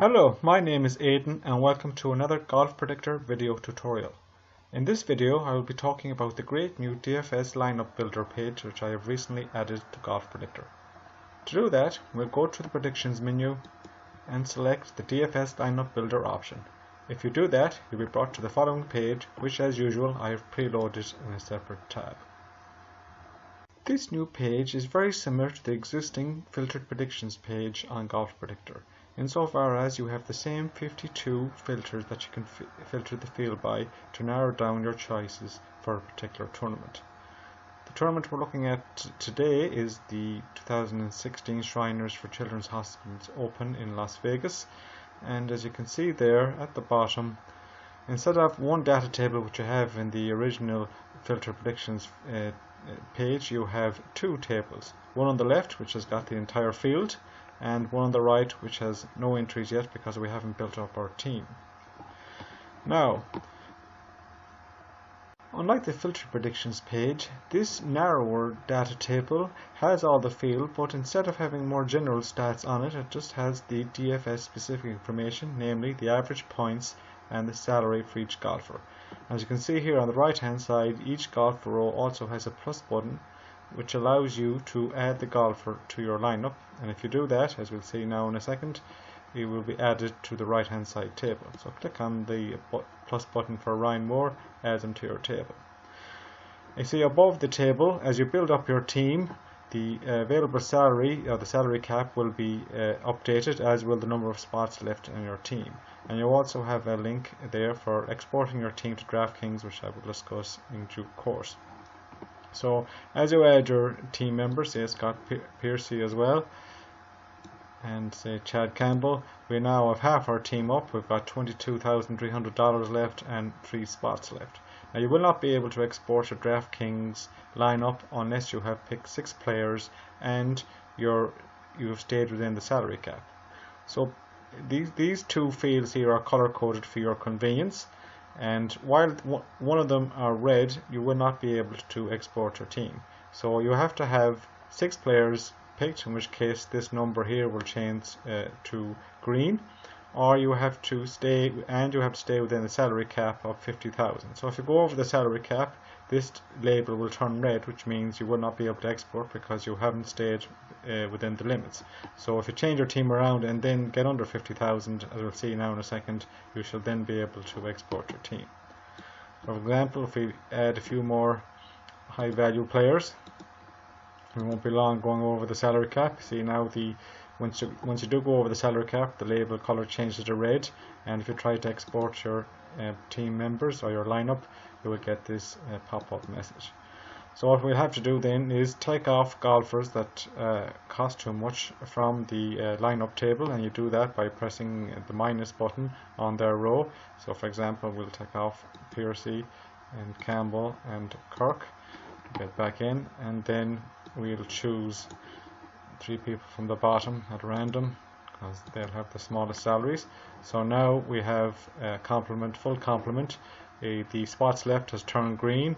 Hello, my name is Aidan and welcome to another Golf Predictor video tutorial. In this video I will be talking about the great new DFS lineup builder page which I have recently added to Golf Predictor. To do that, we'll go to the predictions menu and select the DFS lineup builder option. If you do that, you'll be brought to the following page, which as usual I have preloaded in a separate tab. This new page is very similar to the existing filtered predictions page on Golf Predictor, insofar as you have the same 52 filters that you can filter the field by to narrow down your choices for a particular tournament. The tournament we're looking at today is the 2016 Shriners for Children's Hospitals Open in Las Vegas, and as you can see there at the bottom, instead of one data table which you have in the original filter predictions page, you have two tables, one on the left which has got the entire field and one on the right which has no entries yet because we haven't built up our team. Now, unlike the filter predictions page, this narrower data table has all the field, but instead of having more general stats on it, it just has the DFS specific information, namely the average points and the salary for each golfer. As you can see here on the right hand side, each golfer row also has a plus button which allows you to add the golfer to your lineup, and if you do that, as we'll see now in a second, it will be added to the right hand side table. So click on the plus button for Ryan Moore, add them to your table. You see above the table, as you build up your team, the available salary or the salary cap will be updated, as will the number of spots left in your team. And you also have a link there for exporting your team to DraftKings, which I will discuss in due course. So as you add your team members, say Scott Piercy as well, and say Chad Campbell, we now have half our team up. We've got $22,300 left and 3 spots left. Now you will not be able to export your DraftKings lineup unless you have picked 6 players and you have stayed within the salary cap. So these two fields here are color coded for your convenience, and while one of them are red, you will not be able to export your team. So you have to have 6 players picked, in which case this number here will change to green, or you have to stay within the salary cap of 50,000. So if you go over the salary cap, this label will turn red, which means you will not be able to export because you haven't stayed within the limits. So if you change your team around and then get under 50,000, as we'll see now in a second, you shall then be able to export your team. For example, if we add a few more high value players, we won't be long going over the salary cap. See now, once you do go over the salary cap, the label color changes to red, and if you try to export your team members or your lineup, you will get this pop-up message. So what we'll have to do then is take off golfers that cost too much from the lineup table, and you do that by pressing the minus button on their row. So for example, we'll take off Piercy and Campbell and Kirk, get back in, and then we'll choose 3 people from the bottom at random because they'll have the smallest salaries. So now we have full complement. The spots left has turned green,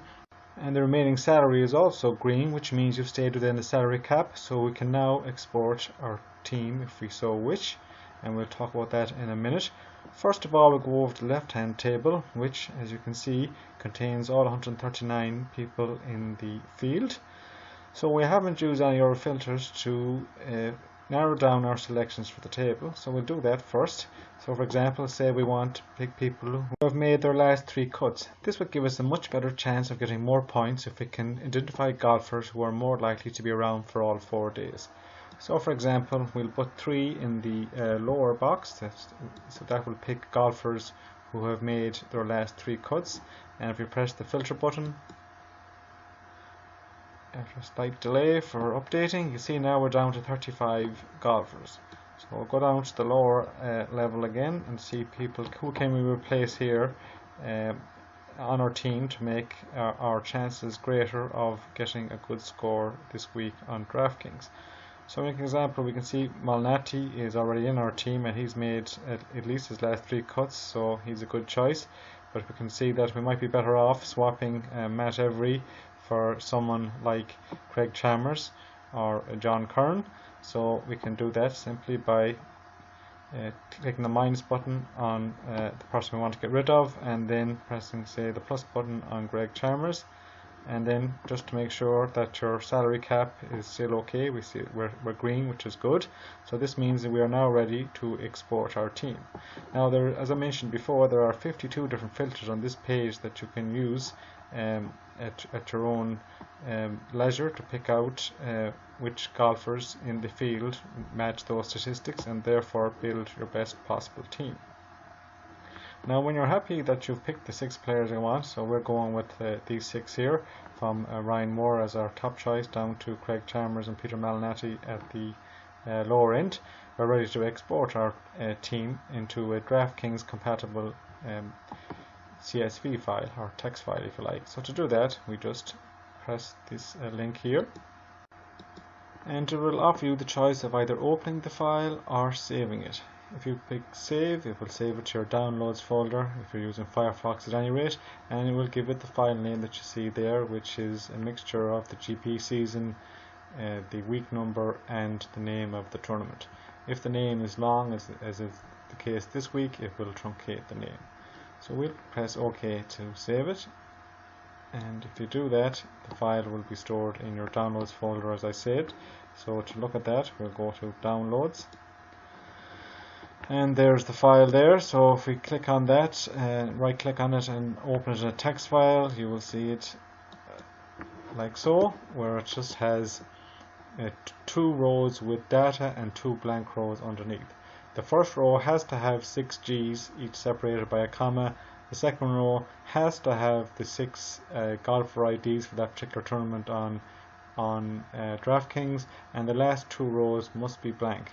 and the remaining salary is also green, which means you've stayed within the salary cap. So we can now export our team if we so wish, and we'll talk about that in a minute. First of all, we'll go over to the left hand table, which as you can see contains all 139 people in the field. So we haven't used any of our filters to narrow down our selections for the table, so we'll do that first. So for example, say we want to pick people who have made their last 3 cuts. This will give us a much better chance of getting more points if we can identify golfers who are more likely to be around for all 4 days. So for example, we'll put 3 in the lower box, so that will pick golfers who have made their last 3 cuts, and if we press the filter button, after a slight delay for updating, you see now we're down to 35 golfers. So we'll go down to the lower level again and see people who can we replace here on our team to make our chances greater of getting a good score this week on DraftKings. So in example, we can see Malnati is already in our team and he's made at least his last 3 cuts, so he's a good choice. But we can see that we might be better off swapping Matt Every for someone like Craig Chalmers or John Kern. So we can do that simply by clicking the minus button on the person we want to get rid of, and then pressing, say, the plus button on Greg Chalmers, and then just to make sure that your salary cap is still okay. We see we're green, which is good. So this means that we are now ready to export our team. Now, as I mentioned before, there are 52 different filters on this page that you can use at your own leisure to pick out which golfers in the field match those statistics and therefore build your best possible team. Now, when you're happy that you've picked the 6 players you want, so we're going with these 6 here, from Ryan Moore as our top choice down to Craig Chalmers and Peter Malnati at the lower end, we're ready to export our team into a DraftKings compatible CSV file, or text file if you like. So to do that, we just press this link here, and it will offer you the choice of either opening the file or saving it. If you pick save, it will save it to your downloads folder if you're using Firefox at any rate, and it will give it the file name that you see there, which is a mixture of the GP season, the week number, and the name of the tournament. If the name is long, as is the case this week, it will truncate the name. So we'll press OK to save it, and if you do that, the file will be stored in your downloads folder as I said. So to look at that, we'll go to downloads, and there's the file there. So if we click on that, right click on it and open it in a text file, you will see it like so, where it just has 2 rows with data and 2 blank rows underneath. The first row has to have 6 G's, each separated by a comma. The second row has to have the 6 golfer IDs for that particular tournament on DraftKings, and the last 2 rows must be blank.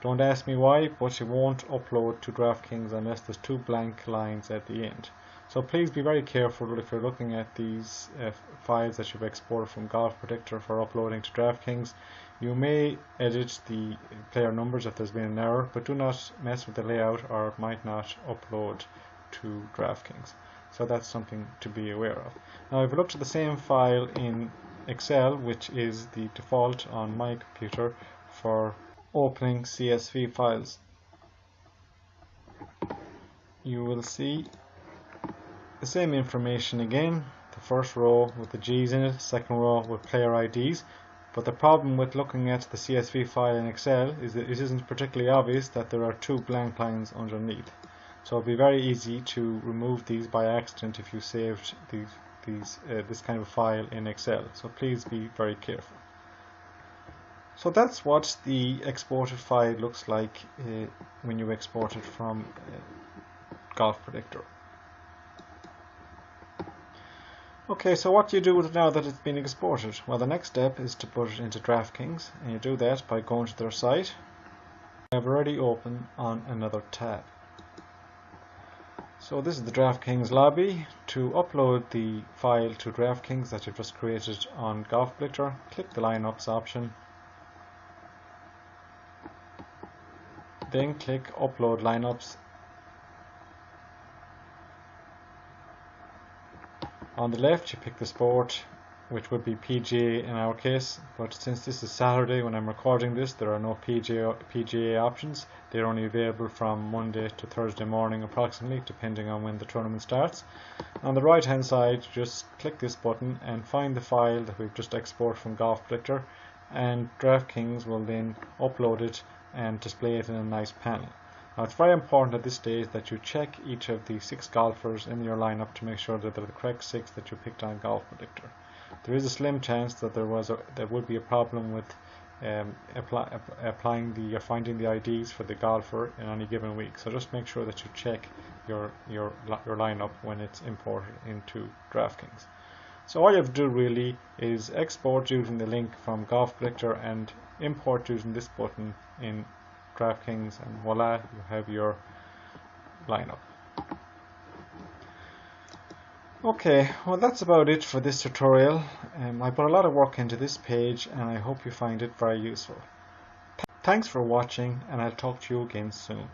Don't ask me why, but you won't upload to DraftKings unless there's 2 blank lines at the end. So please be very careful if you're looking at these files that you've exported from Golf Predictor for uploading to DraftKings. You may edit the player numbers if there's been an error, but do not mess with the layout or it might not upload to DraftKings. So that's something to be aware of. Now, if you look at the same file in Excel, which is the default on my computer for opening CSV files, you will see the same information again. The first row with the G's in it, second row with player IDs. But the problem with looking at the CSV file in Excel is that it isn't particularly obvious that there are 2 blank lines underneath. So it'll be very easy to remove these by accident if you saved this kind of file in Excel. So please be very careful. So that's what the exported file looks like when you export it from Golf Predictor. Okay, so what do you do with it now that it's been exported? Well, the next step is to put it into DraftKings, and you do that by going to their site. I've already opened on another tab. So this is the DraftKings lobby. To upload the file to DraftKings that you've just created on Golf Predictor, click the lineups option. Then click upload lineups. On the left you pick the sport, which would be PGA in our case, but since this is Saturday when I'm recording this, there are no PGA options. They're only available from Monday to Thursday morning approximately, depending on when the tournament starts. On the right hand side, just click this button and find the file that we've just exported from Golf Predictor, and DraftKings will then upload it and display it in a nice panel. Now, it's very important at this stage that you check each of the 6 golfers in your lineup to make sure that they're the correct 6 that you picked on Golf Predictor. There is a slim chance that there would be a problem with finding the IDs for the golfer in any given week. So just make sure that you check your lineup when it's imported into DraftKings. So all you have to do really is export using the link from Golf Predictor and import using this button in DraftKings, and voila, you have your lineup. Okay, well that's about it for this tutorial. I put a lot of work into this page and I hope you find it very useful. Thanks for watching, and I'll talk to you again soon.